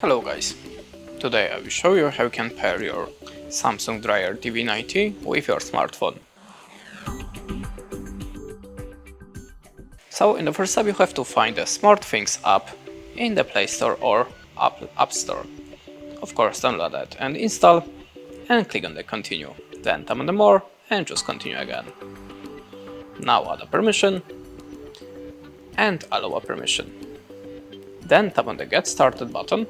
Hello guys, today I will show you how you can pair your Samsung dryer DV90 with your smartphone. So in the first step you have to find the SmartThings app in the Play Store or App Store. Of course, download that and install and click on the continue. Then tap on the more and choose continue again. Now add a permission and allow a permission. Then tap on the get started button.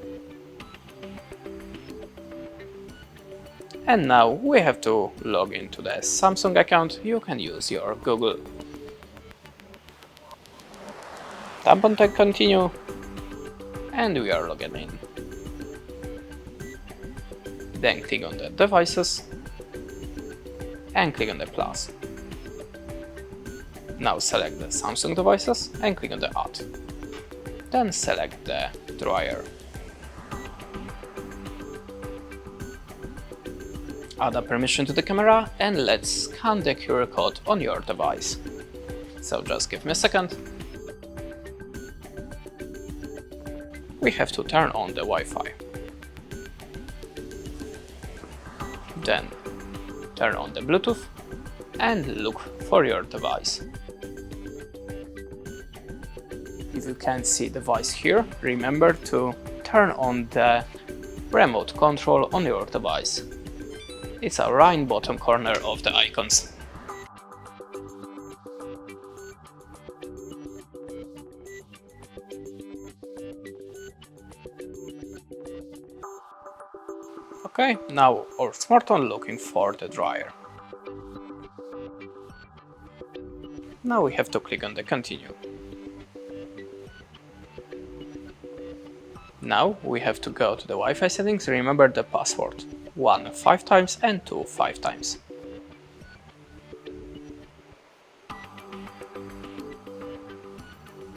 And now we have to log into the Samsung account. You can use your Google. Tap on the continue and we are logged in. Then click on the devices and click on the plus. Now select the Samsung devices and click on the add. Then select the dryer. Add a permission to the camera and let's scan the QR code on your device. So just give me a second. We have to turn on the Wi-Fi. Then turn on the Bluetooth and look for your device. If you can't see the device here, remember to turn on the remote control on your device. It's a right bottom corner of the icons. Okay, now our smartphone looking for the dryer. Now we have to click on the continue. Now we have to go to the Wi-Fi settings, remember the password. 1 5 times and 2 5 times.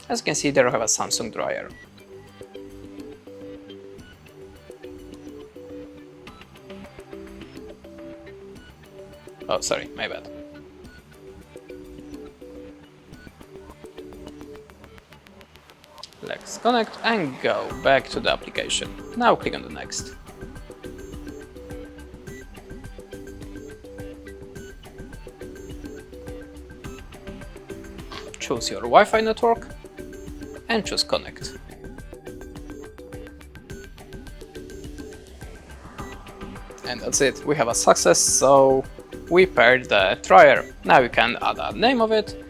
As you can see, there I have a Samsung dryer. Oh, sorry, my bad. Let's connect and go back to the application. Now click on the next. Choose your Wi-Fi network and choose connect. And that's it, we have a success, so we paired the dryer. Now you can add a name of it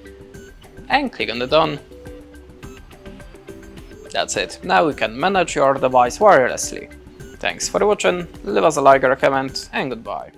and click on the done. That's it, now you can manage your device wirelessly. Thanks for watching, leave us a like or a comment and goodbye.